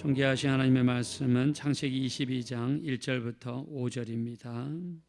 존귀하신 하나님의 말씀은 창세기 22장 1절부터 5절입니다.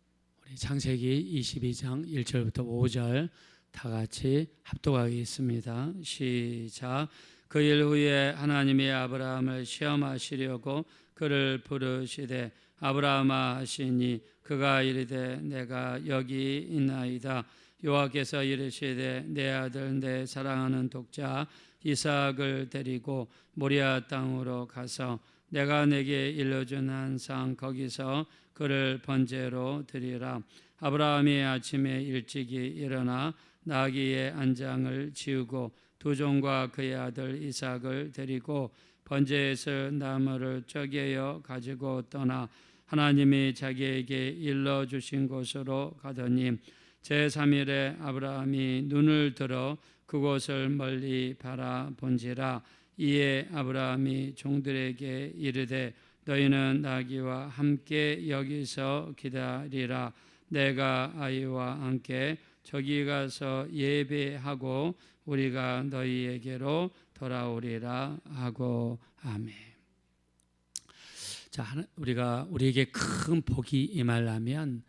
우리 창세기 22장 1절부터 5절 다 같이 합독하겠습니다. 시작. 그 일 후에 하나님이 아브라함을 시험하시려고 그를 부르시되 아브라함아 하시니 그가 이르되 내가 여기 있나이다. 여호와께서 이르시되 내 아들 내 사랑하는 독자 이삭을 데리고 모리아 땅으로 가서 내가 내게 일러준 한상 거기서 그를 번제로 드리라. 아브라함이 아침에 일찍이 일어나 나귀의 안장을 지우고 두 종과 그의 아들 이삭을 데리고 번제에서 나무를 쪼개어 가지고 떠나 하나님이 자기에게 일러주신 곳으로 가더니 제3일에 아브라함이 눈을 들어 그곳을 멀리 바라본지라. 이에 아브라함이 종들에게 이르되 너희는 나귀와 함께 여기서 기다리라. 내가 아이와 함께 저기 가서 예배하고 우리가 너희에게로 돌아오리라 하고 아멘. 자, 우리에게 큰 복이 임하려면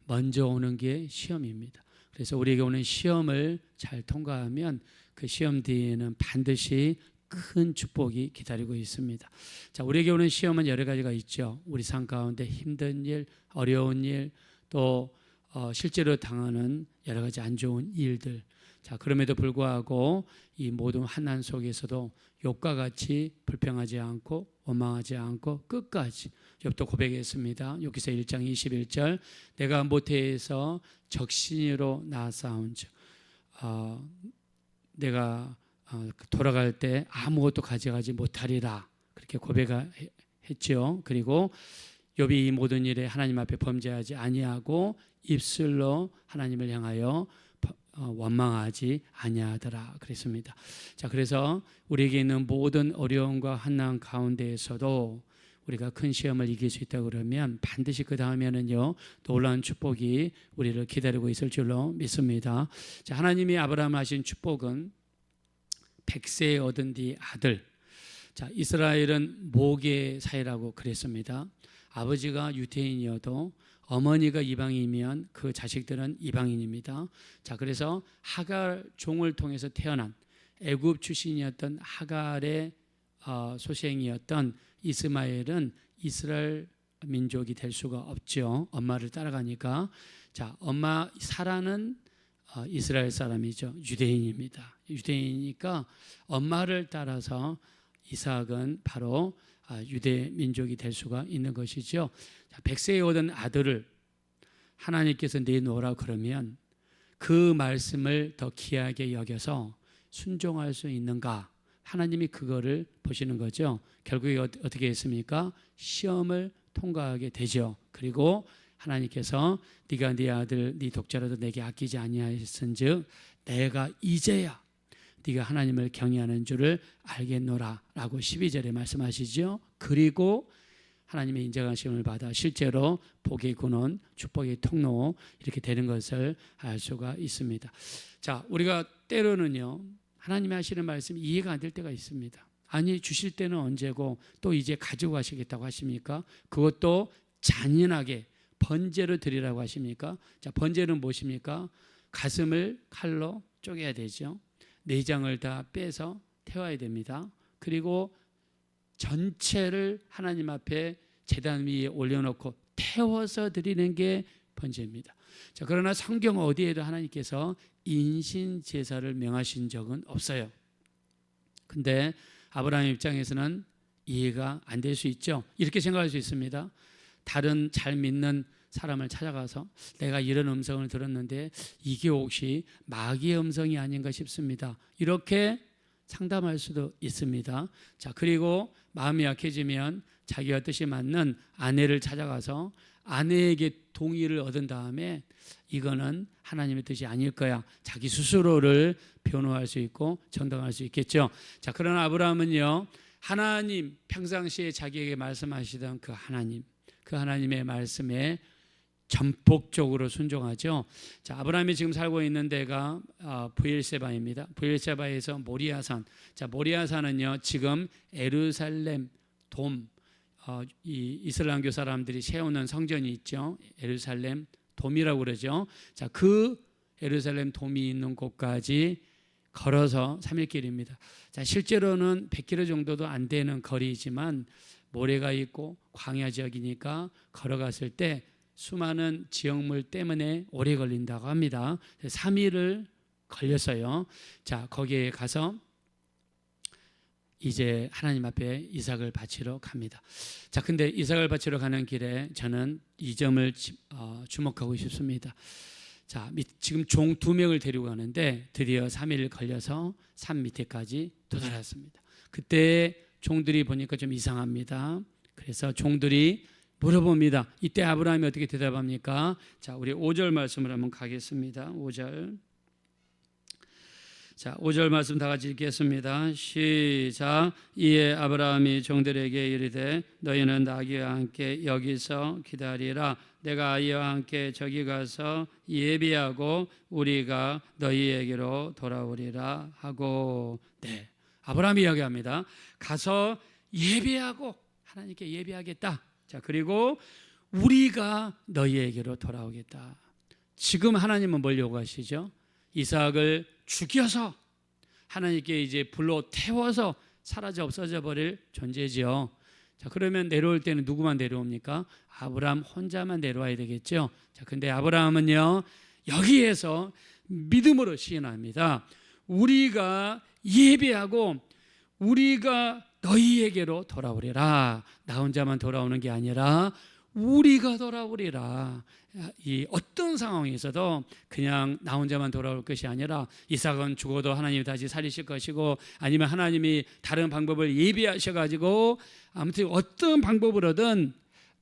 먼저 오는 게 시험입니다. 그래서 우리에게 오는 시험을 잘 통과하면 그 시험 뒤에는 반드시 큰 축복이 기다리고 있습니다. 자, 우리에게 오는 시험은 여러 가지가 있죠. 우리 삶 가운데 힘든 일, 어려운 일, 또 실제로 당하는 여러 가지 안 좋은 일들. 자, 그럼에도 불구하고 이 모든 환난 속에서도 욥과 같이 불평하지 않고 원망하지 않고 끝까지 욥도 고백했습니다. 욥기서 1장 21절 내가 모태에서 적신으로 낳아싸운즉 내가 돌아갈 때 아무것도 가져가지 못하리라 그렇게 고백했죠. 그리고 욥이 이 모든 일에 하나님 앞에 범죄하지 아니하고 입술로 하나님을 향하여 원망하지 아니하더라 그랬습니다. 자, 그래서 우리에게 있는 모든 어려움과 환난 가운데에서도 우리가 큰 시험을 이길 수 있다 그러면 반드시 그 다음에는요 놀라운 축복이 우리를 기다리고 있을 줄로 믿습니다. 자, 하나님이 아브라함을 하신 축복은 100세에 얻은 뒤 아들. 자, 이스라엘은 모계 사회라고 그랬습니다. 아버지가 유대인이어도 어머니가 이방인이면 그 자식들은 이방인입니다. 자, 그래서 하갈 종을 통해서 태어난 애굽 출신이었던 하갈의 소생이었던 이스마엘은 이스라엘 민족이 될 수가 없죠. 엄마를 따라가니까. 자, 엄마 사라는 이스라엘 사람이죠. 유대인입니다. 유대인이니까 엄마를 따라서 이삭은 바로 유대 민족이 될 수가 있는 것이죠. 100세에 얻은 아들을 하나님께서 내놓으라 그러면 그 말씀을 더 귀하게 여겨서 순종할 수 있는가? 하나님이 그거를 보시는 거죠. 결국에 어떻게 했습니까? 시험을 통과하게 되죠. 그리고 하나님께서 네가 네 아들 네 독자라도 내게 아끼지 아니하였은즉 내가 이제야 네가 하나님을 경외하는 줄을 알겠노라 라고 12절에 말씀하시죠. 그리고 하나님의 인정하심을 받아 실제로 복의 근원, 축복의 통로 이렇게 되는 것을 알 수가 있습니다. 자, 우리가 때로는요 하나님이 하시는 말씀이 이해가 안 될 때가 있습니다. 아니 주실 때는 언제고 또 이제 가지고 가시겠다고 하십니까? 그것도 잔인하게 번제로 드리라고 하십니까? 자, 번제는 무엇입니까? 가슴을 칼로 쪼개야 되죠. 내장을 다 빼서 태워야 됩니다. 그리고 전체를 하나님 앞에 제단 위에 올려놓고 태워서 드리는 게 번제입니다. 자, 그러나 성경 어디에도 하나님께서 인신 제사를 명하신 적은 없어요. 근데 아브라함 입장에서는 이해가 안 될 수 있죠. 이렇게 생각할 수 있습니다. 다른 잘 믿는 사람을 찾아가서 내가 이런 음성을 들었는데 이게 혹시 마귀의 음성이 아닌가 싶습니다. 이렇게 상담할 수도 있습니다. 자, 그리고 마음이 약해지면 자기와 뜻이 맞는 아내를 찾아가서 아내에게 동의를 얻은 다음에 이거는 하나님의 뜻이 아닐 거야. 자기 스스로를 변호할 수 있고 정당할 수 있겠죠. 자, 그러나 아브라함은요, 하나님 평상시에 자기에게 말씀하시던 그 하나님의 말씀에 전폭적으로 순종하죠. 자, 아브라함이 지금 살고 있는 데가 브엘세바입니다. 브엘세바에서 모리아산. 자, 모리아산은요 지금 예루살렘 이 이슬람교 사람들이 세우는 성전이 있죠. 예루살렘 돔이라고 그러죠. 자, 그 예루살렘 돔이 있는 곳까지 걸어서 3일 길입니다. 자, 실제로는 100km 정도도 안 되는 거리이지만 모래가 있고 광야 지역이니까 걸어갔을 때 수많은 지형물 때문에 오래 걸린다고 합니다. 3일을 걸렸어요. 자, 거기에 가서 이제 하나님 앞에 이삭을 바치러 갑니다. 자, 근데 이삭을 바치러 가는 길에 저는 이 점을 주목하고 싶습니다. 자, 지금 종 2명을 데리고 가는데 드디어 3일 걸려서 산 밑에까지 도달했습니다. 그때 종들이 보니까 좀 이상합니다. 그래서 종들이 물어봅니다. 이때 아브라함이 어떻게 대답합니까? 자, 우리 5절 말씀을 한번 가겠습니다. 5절. 자, 5절 말씀 다 같이 읽겠습니다. 시작. 이에 아브라함이 종들에게 이르되 너희는 나귀와 함께 여기서 기다리라. 내가 아이와 함께 저기 가서 예비하고 우리가 너희에게로 돌아오리라 하고. 네, 아브라함이 이야기합니다. 가서 예비하고 하나님께 예비하겠다. 자, 그리고 우리가 너희에게로 돌아오겠다. 지금 하나님은 뭘 요구하시죠? 이삭을 죽여서 하나님께 이제 불로 태워서 사라져 없어져 버릴 존재지요. 자, 그러면 내려올 때는 누구만 내려옵니까? 아브라함 혼자만 내려와야 되겠죠. 자, 근데 아브라함은요, 여기에서 믿음으로 시인합니다. 우리가 예배하고 우리가 너희에게로 돌아오리라. 나 혼자만 돌아오는 게 아니라 우리가 돌아오리라. 이 어떤 상황에서도 그냥 나 혼자만 돌아올 것이 아니라 이삭은 죽어도 하나님이 다시 살리실 것이고, 아니면 하나님이 다른 방법을 예비하셔가지고 아무튼 어떤 방법으로든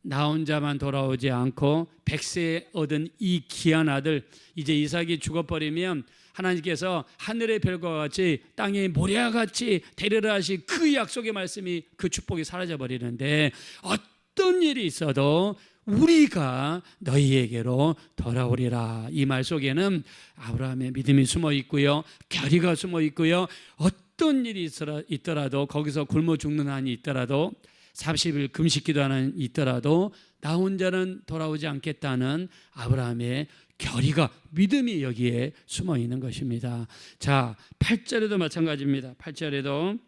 나 혼자만 돌아오지 않고 100세에 얻은 이 귀한 아들, 이제 이삭이 죽어버리면 하나님께서 하늘의 별과 같이 땅의 모래와 같이 데려라 하신 그 약속의 말씀이, 그 축복이 사라져 버리는데, 어떤 일이 있어도 우리가 너희에게로 돌아오리라. 이 말 속에는 아브라함의 믿음이 숨어 있고요, 결의가 숨어 있고요, 어떤 일이 있더라도, 거기서 굶어 죽는 한이 있더라도, 40일 금식기도 하는 있더라도 나 혼자는 돌아오지 않겠다는 아브라함의 결의가, 믿음이 여기에 숨어 있는 것입니다. 자, 8절에도 마찬가지입니다. 8절에도,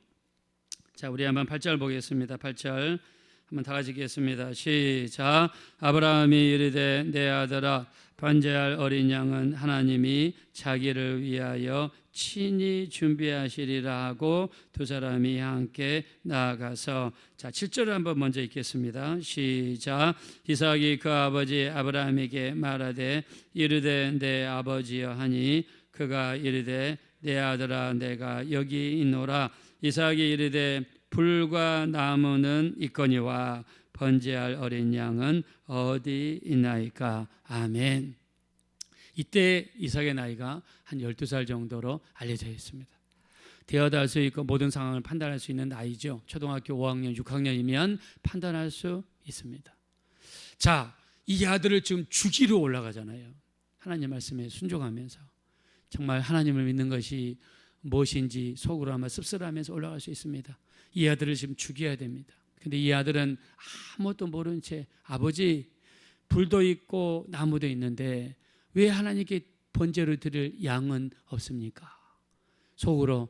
자, 우리 한번 8절 보겠습니다. 8절 한번 다 같이 읽겠습니다. 시작. 아브라함이 이르되 내 아들아, 번제할 어린 양은 하나님이 자기를 위하여 친히 준비하시리라 하고 두 사람이 함께 나아가서, 자, 7절을 한번 먼저 읽겠습니다. 시작. 이삭이 그 아버지 아브라함에게 말하되 이르되 내 아버지여 하니 그가 이르되 내 아들아 내가 여기 있노라. 이삭이 이르되 불과 나무는 있거니와 번제할 어린 양은 어디 있나이까. 아멘. 이때 이삭의 나이가 한 12살 정도로 알려져 있습니다. 대화도 할 수 있고 모든 상황을 판단할 수 있는 나이죠. 초등학교 5학년, 6학년이면 판단할 수 있습니다. 자, 이 아들을 지금 죽이러 올라가잖아요. 하나님 말씀에 순종하면서 정말 하나님을 믿는 것이 무엇인지 속으로 아마 씁쓸하면서 올라갈 수 있습니다. 이 아들을 지금 죽여야 됩니다. 근데 이 아들은 아무것도 모른 채, 아버지, 불도 있고 나무도 있는데 왜 하나님께 번제로 드릴 양은 없습니까? 속으로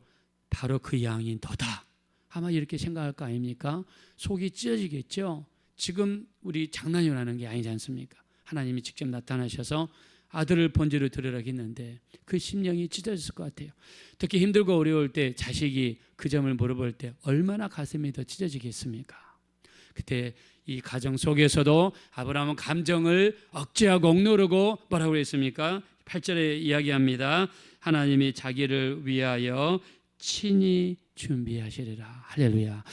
바로 그 양이 너다, 아마 이렇게 생각할 거 아닙니까? 속이 찢어지겠죠. 지금 우리 장난이 나는 게 아니지 않습니까? 하나님이 직접 나타나셔서 아들을 번제로 드리라고 했는데 그 심령이 찢어졌을 것 같아요. 특히 힘들고 어려울 때 자식이 그 점을 물어볼 때 얼마나 가슴이 더 찢어지겠습니까? 그때 이 가정 속에서도 아브라함은 감정을 억제하고 억누르고 뭐라고 했습니까? 8절에 이야기합니다. 하나님이 자기를 위하여 친히 준비하시리라. 할렐루야.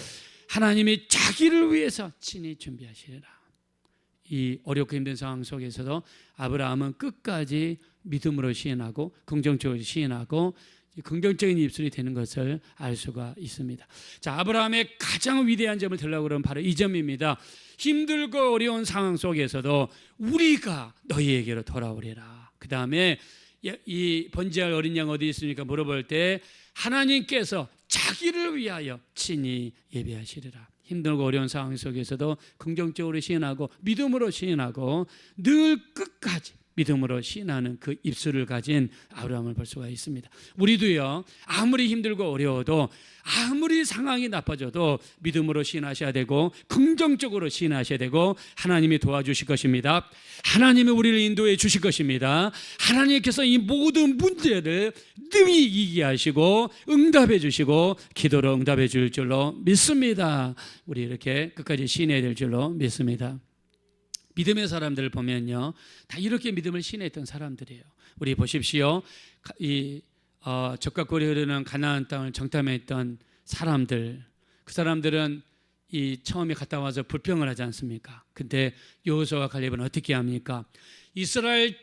하나님이 자기를 위해서 친히 준비하시리라. 이 어렵고 힘든 상황 속에서도 아브라함은 끝까지 믿음으로 시인하고 긍정적으로 시인하고 긍정적인 입술이 되는 것을 알 수가 있습니다. 자, 아브라함의 가장 위대한 점을 들려고 그러면 바로 이 점입니다. 힘들고 어려운 상황 속에서도 우리가 너희에게로 돌아오리라. 그 다음에 이 번제할 어린 양 어디 있습니까? 물어볼 때 하나님께서 자기를 위하여 친히 예비하시리라. 힘들고 어려운 상황 속에서도 긍정적으로 시인하고 믿음으로 시인하고 늘 끝까지 믿음으로 시인하는 그 입술을 가진 아브라함을 볼 수가 있습니다. 우리도요, 아무리 힘들고 어려워도, 아무리 상황이 나빠져도 믿음으로 시인하셔야 되고 긍정적으로 시인하셔야 되고, 하나님이 도와주실 것입니다. 하나님이 우리를 인도해 주실 것입니다. 하나님께서 이 모든 문제를 능히 이기게 하시고 응답해 주시고 기도로 응답해 줄 줄로 믿습니다. 우리 이렇게 끝까지 시인해야 될 줄로 믿습니다. 믿음의 사람들을 보면요, 다 이렇게 믿음을 신했던 사람들이에요. 우리 보십시오. 이 적각골이 흐르는 가나안 땅을 정탐했던 사람들, 그 사람들은 이 처음에 갔다 와서 불평을 하지 않습니까? 근데 여호수아와 갈렙은 어떻게 합니까? 이스라엘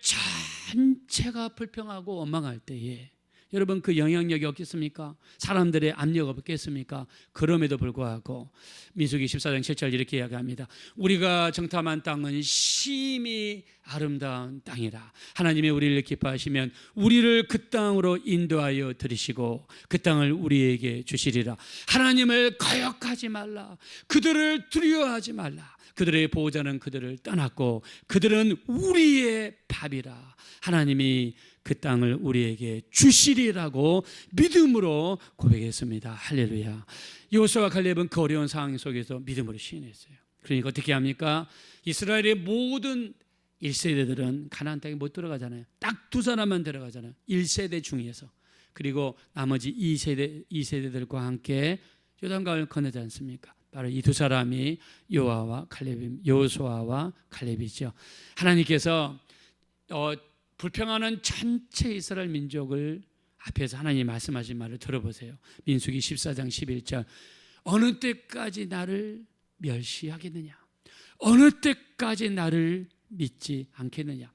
전체가 불평하고 원망할 때에 여러분 그 영향력이 없겠습니까? 사람들의 압력 없겠습니까? 그럼에도 불구하고 민수기 14장 7절 이렇게 이야기합니다. 우리가 정탐한 땅은 심히 아름다운 땅이라. 하나님이 우리를 기뻐하시면 우리를 그 땅으로 인도하여 들이시고 그 땅을 우리에게 주시리라. 하나님을 거역하지 말라. 그들을 두려워하지 말라. 그들의 보호자는 그들을 떠났고 그들은 우리의 밥이라. 하나님이 그 땅을 우리에게 주시리라고 믿음으로 고백했습니다. 할렐루야. 여호수아와 갈렙은 그 어려운 상황 속에서 믿음으로 시인했어요. 그러니까 어떻게 합니까? 이스라엘의 모든 1세대들은 가나안 땅에 못 들어가잖아요. 딱 두 사람만 들어가잖아요. 1세대 중에서. 그리고 나머지 2세대들과 함께 요단강을 건너지 않습니까? 바로 이 두 사람이 여호수아와 갈렙이죠. 하나님께서 불평하는 전체 이스라엘 민족을 앞에서 하나님이 말씀하신 말을 들어보세요. 민수기 14장 11절. 어느 때까지 나를 멸시하겠느냐? 어느 때까지 나를 믿지 않겠느냐?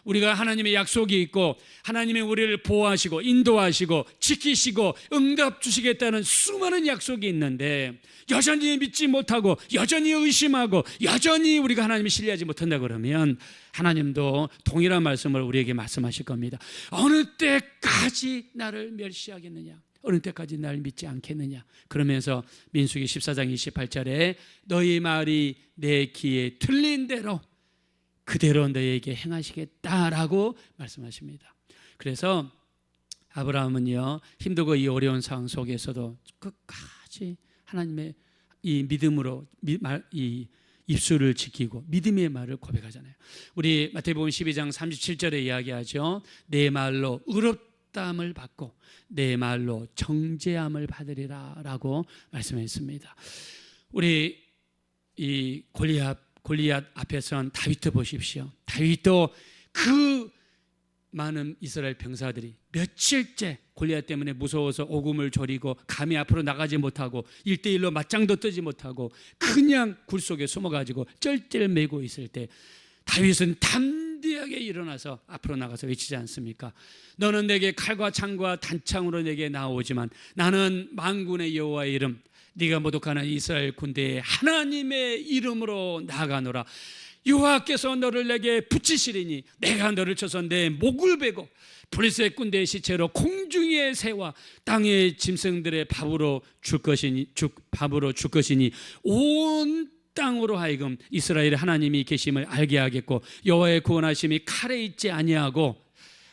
우리가 하나님의 약속이 있고 하나님이 우리를 보호하시고 인도하시고 지키시고 응답 주시겠다는 수많은 약속이 있는데 여전히 믿지 못하고 여전히 의심하고 여전히 우리가 하나님을 신뢰하지 못한다 그러면 하나님도 동일한 말씀을 우리에게 말씀하실 겁니다. 어느 때까지 나를 멸시하겠느냐? 어느 때까지 나를 믿지 않겠느냐? 그러면서 민수기 14장 28절에 너희 말이 내 귀에 들린 대로 그대로 너희에게 행하시겠다라고 말씀하십니다. 그래서 아브라함은요, 힘들고 이 어려운 상황 속에서도 끝까지 하나님의 이 믿음으로 이 입술을 지키고 믿음의 말을 고백하잖아요. 우리 마태복음 12장 37절에 이야기하죠. 내 말로 의롭다함을 받고 내 말로 정죄함을 받으리라 라고 말씀했습니다. 우리 이 골리앗 앞에 선 다윗도 보십시오. 다윗도 그 많은 이스라엘 병사들이 며칠째 골리앗 때문에 무서워서 오금을 졸이고 감히 앞으로 나가지 못하고 1대1로 맞짱도 뜨지 못하고 그냥 굴 속에 숨어가지고 쩔쩔매고 있을 때 다윗은 담대하게 일어나서 앞으로 나가서 외치지 않습니까? 너는 내게 칼과 창과 단창으로 내게 나오지만 나는 만군의 여호와의 이름 네가 모독하는 이스라엘 군대의 하나님의 이름으로 나아가노라. 여호와께서 너를 내게 붙이시리니 내가 너를 쳐서 내 목을 베고 블레셋 군대의 시체로 공중의 새와 땅의 짐승들의 밥으로 줄 것이니 온 땅으로 하여금 이스라엘의 하나님이 계심을 알게 하겠고 여호와의 구원하심이 칼에 있지 아니하고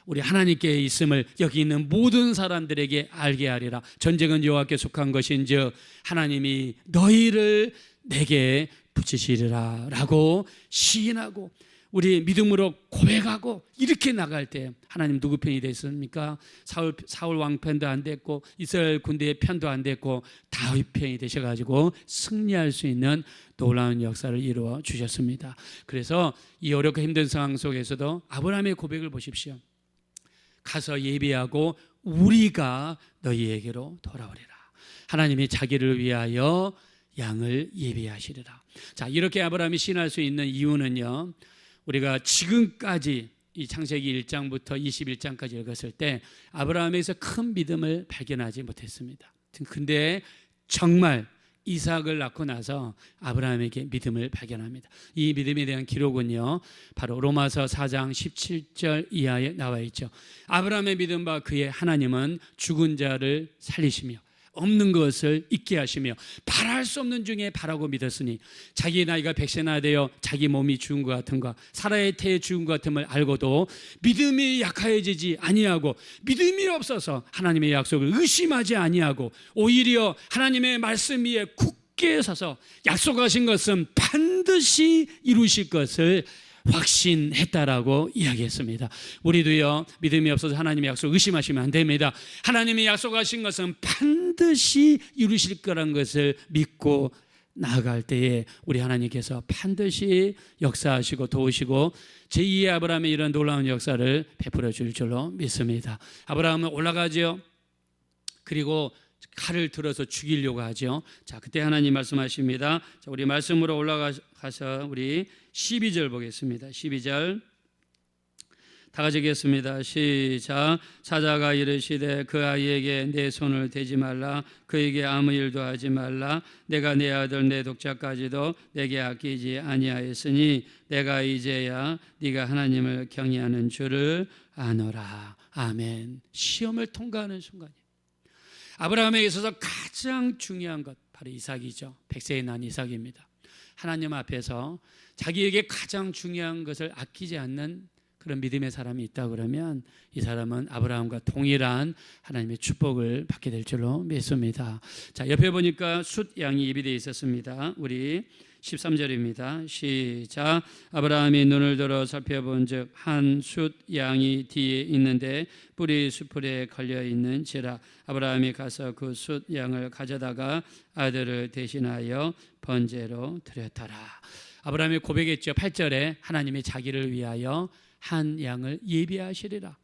우리 하나님께 있음을 여기 있는 모든 사람들에게 알게 하리라. 전쟁은 여호와께 속한 것인즉 하나님이 너희를 내게 붙이시리라 라고 시인하고 우리 믿음으로 고백하고 이렇게 나갈 때 하나님 누구 편이 됐습니까? 사울 왕 편도 안 됐고 이스라엘 군대의 편도 안 됐고 다윗 편이 되셔가지고 승리할 수 있는 놀라운 역사를 이루어 주셨습니다. 그래서 이 어렵고 힘든 상황 속에서도 아브라함의 고백을 보십시오. 가서 예비하고 우리가 너희에게로 돌아오리라. 하나님이 자기를 위하여 양을 예비하시리라. 자, 이렇게 아브라함이 시인할 수 있는 이유는요, 우리가 지금까지 이 창세기 1장부터 21장까지 읽었을 때 아브라함에서 큰 믿음을 발견하지 못했습니다. 근데 정말 이삭을 낳고 나서 아브라함에게 믿음을 발견합니다. 이 믿음에 대한 기록은요, 바로 로마서 4장 17절 이하에 나와 있죠. 아브라함의 믿음과 그의 하나님은 죽은 자를 살리시며 없는 것을 잊게 하시며 바랄 수 없는 중에 바라고 믿었으니 자기 나이가 100세나 되어 자기 몸이 죽은 것 같은가 사라의 태에 죽은 것 같음을 알고도 믿음이 약하여지지 아니하고 믿음이 없어서 하나님의 약속을 의심하지 아니하고 오히려 하나님의 말씀 위에 굳게 서서 약속하신 것은 반드시 이루실 것을 확신했다라고 이야기했습니다. 우리도요, 믿음이 없어서 하나님의 약속 의심하시면 안 됩니다. 하나님이 약속하신 것은 반드시 이루실 거라는 것을 믿고 나아갈 때에 우리 하나님께서 반드시 역사하시고 도우시고 제2의 아브라함의 이런 놀라운 역사를 베풀어 줄 줄로 믿습니다. 아브라함은 올라가죠. 그리고 칼을 들어서 죽이려고 하죠. 자, 그때 하나님 말씀하십니다. 자, 우리 말씀으로 올라가서 우리 12절 보겠습니다. 12절 다 같이 읽겠습니다. 시작. 사자가 이르시되 그 아이에게 내 손을 대지 말라. 그에게 아무 일도 하지 말라. 내가 내 아들 내 독자까지도 내게 아끼지 아니하였으니 내가 이제야 네가 하나님을 경외하는 줄을 아노라. 아멘. 시험을 통과하는 순간이에요. 아브라함에게 있어서 가장 중요한 것 바로 이삭이죠. 100세에 난 이삭입니다. 하나님 앞에서 자기에게 가장 중요한 것을 아끼지 않는 그런 믿음의 사람이 있다 그러면 이 사람은 아브라함과 동일한 하나님의 축복을 받게 될 줄로 믿습니다. 자, 옆에 보니까 숫 양이 입이 되어 있었습니다. 우리 13절입니다. 시작. 아브라함이 눈을 들어 살펴본즉 한 숫 양이 뒤에 있는데 뿔이 수풀에 걸려 있는지라. 아브라함이 가서 그 숫 양을 가져다가 아들을 대신하여 번제로 드렸더라. 아브라함이 고백했죠. 8절에 하나님이 자기를 위하여 한 양을 예비하시리라.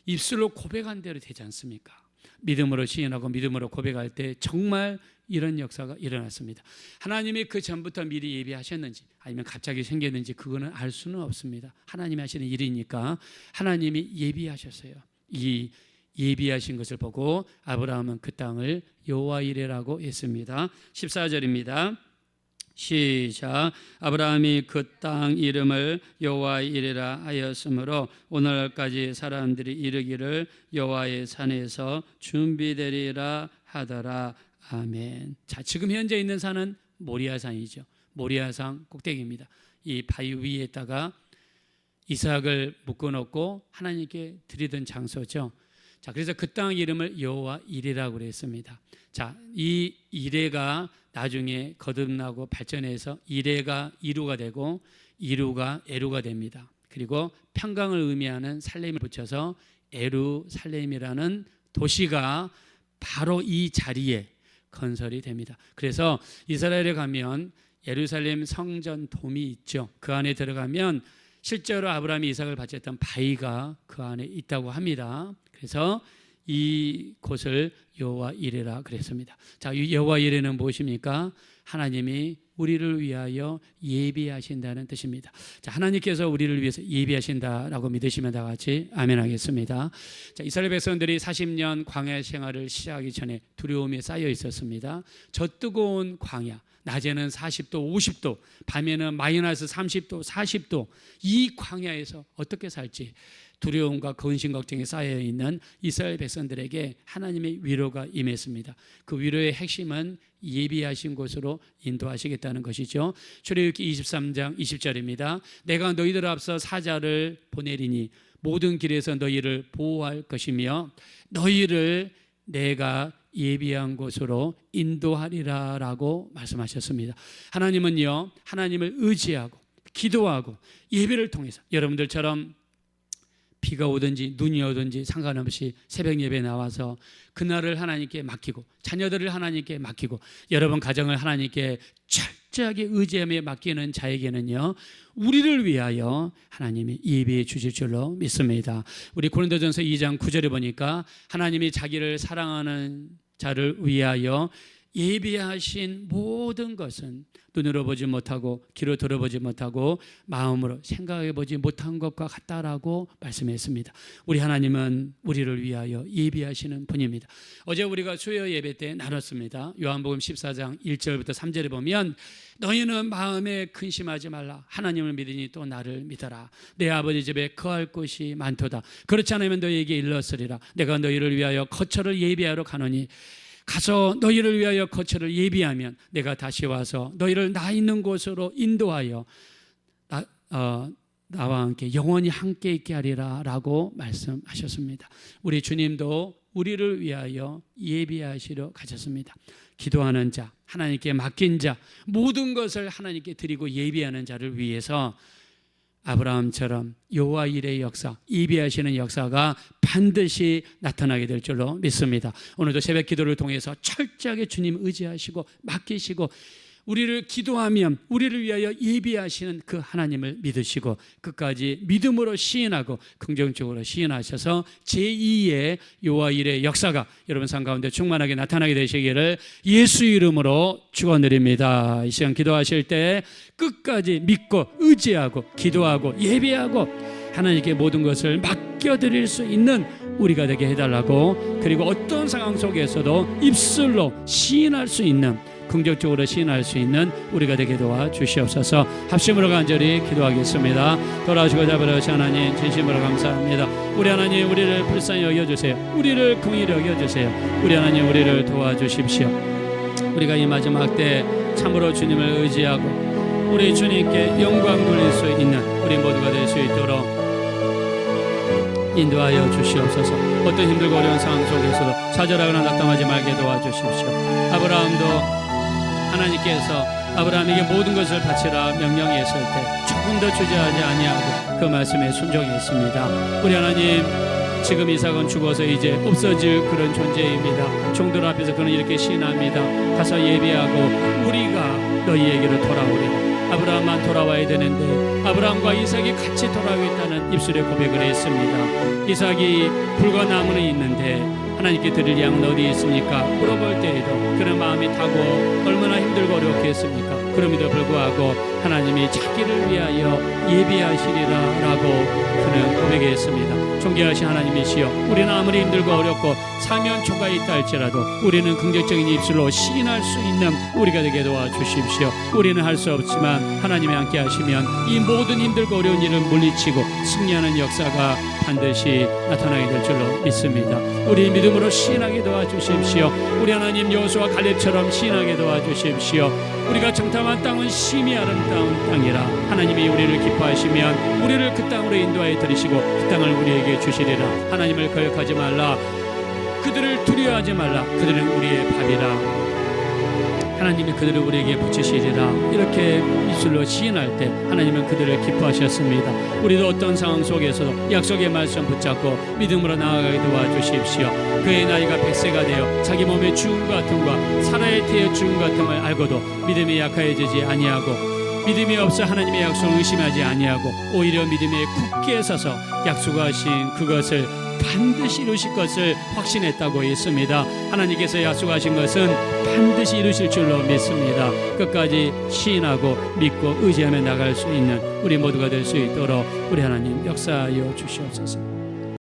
입술로 고백한 대로 되지 않습니까? 믿음으로 시인하고 믿음으로 고백할 때 정말 이런 역사가 일어났습니다. 하나님이 그 전부터 미리 예비하셨는지 아니면 갑자기 생겼는지 그거는 알 수는 없습니다. 하나님이 하시는 일이니까 하나님이 예비하셨어요. 이 예비하신 것을 보고 아브라함은 그 땅을 여호와 이레라고 했습니다. 14절입니다. 시작. 아브라함이 그 땅 이름을 여호와 이레라 하였으므로 오늘날까지 사람들이 이르기를 여호와의 산에서 준비되리라 하더라. 아멘. 자, 지금 현재 있는 산은 모리아산이죠. 모리아산 꼭대기입니다. 이 바위 위에다가 이삭을 묶어놓고 하나님께 드리던 장소죠. 자, 그래서 그 땅 이름을 여호와 이레라고 그랬습니다. 자, 이 이레가 나중에 거듭나고 발전해서 이레가 이루가 되고 이루가 에루가 됩니다. 그리고 평강을 의미하는 살렘을 붙여서 에루살렘이라는 도시가 바로 이 자리에 건설이 됩니다. 그래서 이스라엘에 가면 예루살렘 성전 돔이 있죠. 그 안에 들어가면 실제로 아브라함이 이삭을 바쳤던 바위가 그 안에 있다고 합니다. 그래서 이 곳을 여호와 이레라 그랬습니다. 자, 여호와 이레는 무엇입니까? 하나님이 우리를 위하여 예비하신다는 뜻입니다. 자, 하나님께서 우리를 위해서 예비하신다라고 믿으시면 다 같이 아멘 하겠습니다. 자, 이스라엘 백성들이 40년 광야 생활을 시작하기 전에 두려움이 쌓여 있었습니다. 저 뜨거운 광야, 낮에는 40도, 50도, 밤에는 마이너스 30도, 40도, 이 광야에서 어떻게 살지 두려움과 근심 걱정이 쌓여 있는 이스라엘 백성들에게 하나님의 위로가 임했습니다. 그 위로의 핵심은 예비하신 곳으로 인도하시겠다는 것이죠. 출애굽기 23장 20절입니다. 내가 너희들 앞서 사자를 보내리니 모든 길에서 너희를 보호할 것이며 너희를 내가 예비한 곳으로 인도하리라라고 말씀하셨습니다. 하나님은요, 하나님을 의지하고 기도하고 예배를 통해서 여러분들처럼 비가 오든지 눈이 오든지 상관없이 새벽 예배에 나와서 그날을 하나님께 맡기고 자녀들을 하나님께 맡기고 여러분 가정을 하나님께 철저하게 의지하며 맡기는 자에게는요, 우리를 위하여 하나님이 예비해 주실 줄로 믿습니다. 우리 고린도전서 2장 9절에 보니까 하나님이 자기를 사랑하는 자를 위하여 예비하신 모든 것은 눈으로 보지 못하고 귀로 들어보지 못하고 마음으로 생각해 보지 못한 것과 같다라고 말씀했습니다. 우리 하나님은 우리를 위하여 예비하시는 분입니다. 어제 우리가 수요 예배 때 나눴습니다. 요한복음 14장 1절부터 3절에 보면 너희는 마음에 근심하지 말라. 하나님을 믿으니 또 나를 믿어라. 내 아버지 집에 거할 곳이 많도다. 그렇지 않으면 너희에게 일렀으리라. 내가 너희를 위하여 거처를 예비하러 가노니 가서 너희를 위하여 거처를 예비하면 내가 다시 와서 너희를 나 있는 곳으로 인도하여 나와 함께 영원히 함께 있게 하리라 라고 말씀하셨습니다. 우리 주님도 우리를 위하여 예비하시러 가셨습니다. 기도하는 자, 하나님께 맡긴 자, 모든 것을 하나님께 드리고 예비하는 자를 위해서 아브라함처럼 여호와 일의 역사, 예비하시는 역사가 반드시 나타나게 될 줄로 믿습니다. 오늘도 새벽 기도를 통해서 철저하게 주님 의지하시고 맡기시고 우리를 기도하면 우리를 위하여 예비하시는 그 하나님을 믿으시고 끝까지 믿음으로 시인하고 긍정적으로 시인하셔서 제2의 여호와 일의 역사가 여러분 삶 가운데 충만하게 나타나게 되시기를 예수 이름으로 축원드립니다. 이 시간 기도하실 때 끝까지 믿고 의지하고 기도하고 예비하고 하나님께 모든 것을 맡겨드릴 수 있는 우리가 되게 해달라고, 그리고 어떤 상황 속에서도 입술로 시인할 수 있는, 긍정적으로 시인할 수 있는 우리가 되게 도와주시옵소서. 합심으로 간절히 기도하겠습니다. 돌아오시고 잡으려신 하나님 진심으로 감사합니다. 우리 하나님 우리를 불쌍히 여겨주세요. 우리를 긍휼히 여겨주세요. 우리 하나님 우리를 도와주십시오. 우리가 이 마지막 때 참으로 주님을 의지하고 우리 주님께 영광 돌릴 수 있는 우리 모두가 될 수 있도록 인도하여 주시옵소서. 어떤 힘들고 어려운 상황 속에서도 좌절하거나 낙담하지 말게 도와주십시오. 아브라함도 하나님께서 아브라함에게 모든 것을 바치라 명령했을 때 조금도 주저하지 아니하고 그 말씀에 순종했습니다. 우리 하나님 지금 이삭은 죽어서 이제 없어질 그런 존재입니다. 종들 앞에서 그는 이렇게 시인합니다. 가서 예비하고 우리가 너희에게로 돌아오리라. 아브라함만 돌아와야 되는데 아브라함과 이삭이 같이 돌아오겠다는 입술의 고백을 했습니다. 이삭이 불과 나무는 있는데 하나님께 드릴 양은 어디 있습니까? 물어볼 때에도 그런 마음이 타고 얼마나 힘들고 어렵겠습니까? 그럼에도 불구하고 하나님이 자기를 위하여 예비하시리라 라고 그는 고백했습니다. 존귀하신 하나님이시여, 우리는 아무리 힘들고 어렵고 사면초가 있다 할지라도 우리는 긍정적인 입술로 시인할 수 있는 우리가 되게 도와주십시오. 우리는 할 수 없지만 하나님이 함께 하시면 이 모든 힘들고 어려운 일을 물리치고 승리하는 역사가 반드시 나타나게 될 줄로 믿습니다. 우리 믿음으로 시인하게 도와주십시오. 우리 하나님 여호수아 갈렙처럼 시인하게 도와주십시오. 우리가 정탐한 땅은 심히 아름다운 땅이라 하나님이 우리를 기뻐하시면 우리를 그 땅으로 인도하여 들이시고 그 땅을 우리에게 주시리라. 하나님을 거역하지 말라. 그들을 두려워하지 말라. 그들은 우리의 밥이라. 하나님이 그들을 우리에게 붙이시리라. 이렇게 입술로 시인할 때 하나님은 그들을 기뻐하셨습니다. 우리도 어떤 상황 속에서도 약속의 말씀 붙잡고 믿음으로 나아가게 도와주십시오. 그의 나이가 100세가 되어 자기 몸의 죽음 같음과 사라의 태의 죽음 같음을 알고도 믿음이 약해지지 아니하고 믿음이 없어 하나님의 약속을 의심하지 아니하고 오히려 믿음에 굳게 서서 약속하신 그것을 반드시 이루실 것을 확신했다고 했습니다. 하나님께서 약속하신 것은 반드시 이루실 줄로 믿습니다. 끝까지 시인하고 믿고 의지하며 나갈 수 있는 우리 모두가 될 수 있도록 우리 하나님 역사하여 주시옵소서.